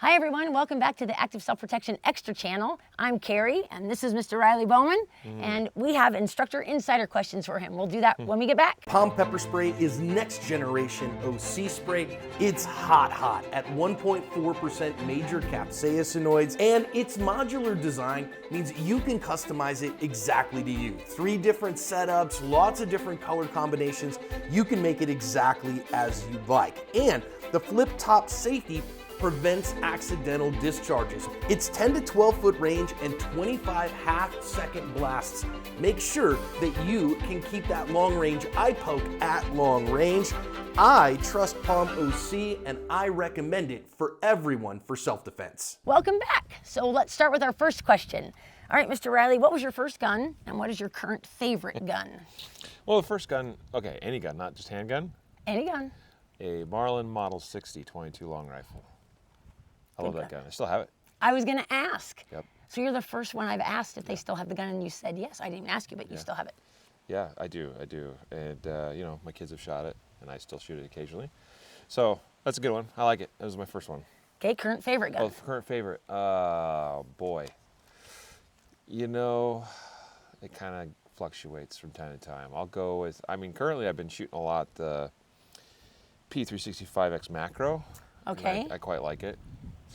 Hi everyone, welcome back to the Active Self-Protection Extra channel. I'm Kaery and this is Mr. Riley Bowman and we have instructor insider questions for him. We'll do that when we get back. Palm pepper spray is next generation OC spray. It's hot at 1.4% major capsaicinoids, and its modular design means you can customize it exactly to you. 3 different setups, lots of different color combinations. You can make it exactly as you like. And the flip top safety prevents accidental discharges. It's 10 to 12 foot range and 25 half-second blasts. Make sure that you can keep that long range eye poke at long range. I trust Palm OC and I recommend it for everyone for self-defense. Welcome back. So let's start with our first question. All right, Mr. Riley, what was your first gun and what is your current favorite gun? Well, the first gun, okay, any gun, not just handgun. Any gun. A Marlin Model 60 22 long rifle. I love that gun. I still have it. I was gonna ask. Yep. So you're the first one I've asked if they still have the gun and you said yes. I didn't even ask you, but you still have it. Yeah, I do. And, you know, my kids have shot it and I still shoot it occasionally. So that's a good one. I like it. That was my first one. Okay, current favorite gun. Oh, current favorite. Boy. You know, it kind of fluctuates from time to time. I'll go with, I mean, currently I've been shooting a lot the P365X Macro. Okay. I quite like it.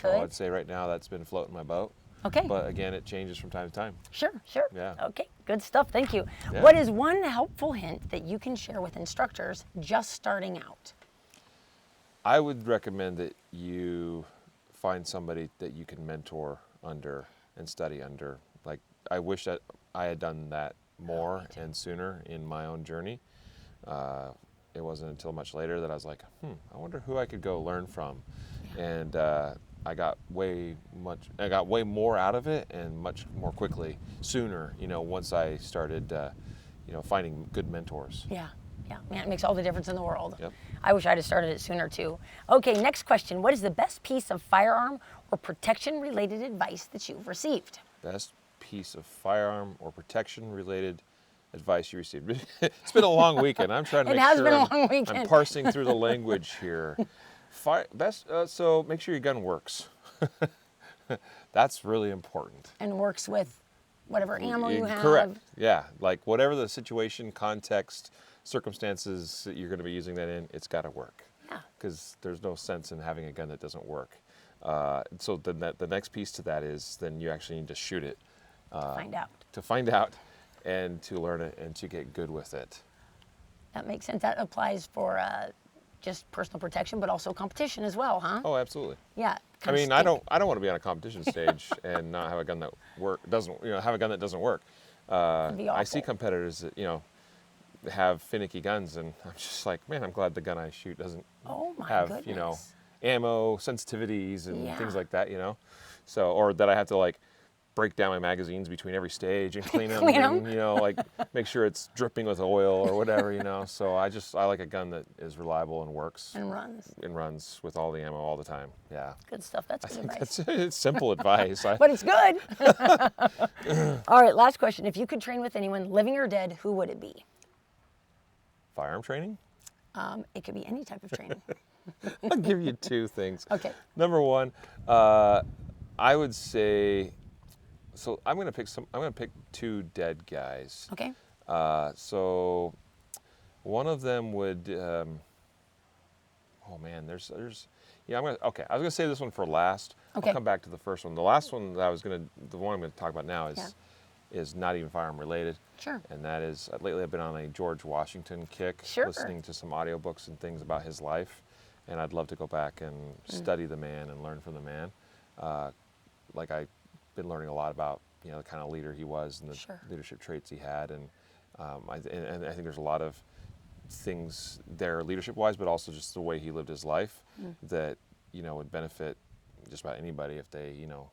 So Good. I'd say right now that's been floating my boat. Okay. But again, it changes from time to time. Sure. Yeah. Okay, good stuff, thank you. Yeah. What is one helpful hint that you can share with instructors just starting out? I would recommend that you find somebody that you can mentor under and study under. Like, I wish that I had done that more and sooner in my own journey. It wasn't until much later that I was like, I wonder who I could go learn from. Yeah. And I got way more out of it and much more quickly, sooner, you know, once I started, you know, finding good mentors. Yeah, man, it makes all the difference in the world. Yep. I wish I'd have started it sooner too. Okay, next question. What is the best piece of firearm or protection related advice that you've received? Best piece of firearm or protection related advice you received. It's been a long weekend. I'm trying to make sure I'm parsing through the language here. So make sure your gun works. That's really important. And works with whatever ammo you have. Correct. Yeah, like whatever the situation, context, circumstances that you're going to be using that in, it's got to work. Yeah. Because there's no sense in having a gun that doesn't work. So the next piece to that is then you actually need to shoot it. To find out and to learn it and to get good with it. That makes sense. That applies for just personal protection, but also competition as well, huh? Oh, absolutely. Yeah. I mean, I don't want to be on a competition stage and not have a gun that have a gun that doesn't work. I see competitors that, you know, have finicky guns, and I'm just like, man, I'm glad the gun I shoot doesn't have, you know, ammo sensitivities and things like that, you know. So, or that I have to like break down my magazines between every stage and clean them, and, you know, like make sure it's dripping with oil or whatever, you know. So I like a gun that is reliable and works. And runs with all the ammo all the time. Yeah. Good stuff. That's good advice. It's simple advice. But it's good. All right, last question. If you could train with anyone, living or dead, who would it be? Firearm training? It could be any type of training. I'll give you 2 things. Okay. Number 1, I would say, so I'm gonna pick 2 dead guys. Okay. So one of them would, oh man, there's, yeah, I was gonna say this one for last. Okay. I'll come back to the first one. The last one the one I'm gonna talk about now is not even firearm related. Sure. And that is, lately I've been on a George Washington kick, listening to some audiobooks and things about his life. And I'd love to go back and study the man and learn from the man. Like I've been learning a lot about, you know, the kind of leader he was and the leadership traits he had. And I think there's a lot of things there leadership-wise, but also just the way he lived his life that, you know, would benefit just about anybody if they, you know,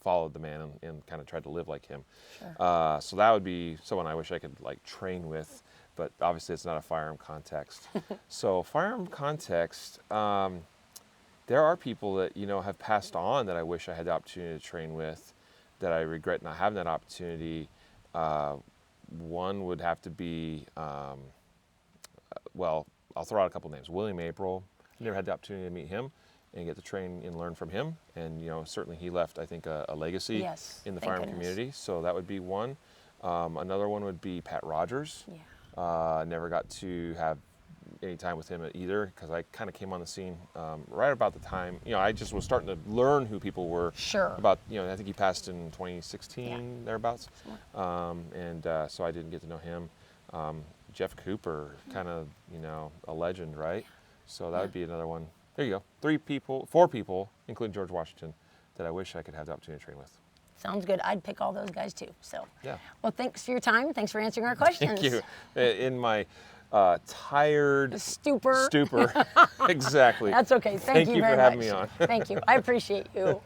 followed the man and kind of tried to live like him. Sure. So that would be someone I wish I could like train with, but obviously it's not a firearm context. So firearm context, there are people that, you know, have passed on that I wish I had the opportunity to train with, that I regret not having that opportunity. One would have to be, well, I'll throw out a couple names. William April, never had the opportunity to meet him. and get to train and learn from him. And certainly he left, I think, a legacy Yes, in the thank firearm goodness. community. So that would be one. Another one would be Pat Rogers. Yeah. Never got to have any time with him either, because I kind of came on the scene right about the time. I just was starting to learn who people were. Sure. About, I think he passed in 2016, thereabouts. So I didn't get to know him. Jeff Cooper, kind of, a legend, right? So that would be another one. There you go. 4 people, including George Washington, that I wish I could have the opportunity to train with. Sounds good. I'd pick all those guys too. So, yeah. Well, thanks for your time. Thanks for answering our questions. Thank you. In my tired stupor. Exactly. That's okay. Thank you for very having much. me on. Thank you. I appreciate you.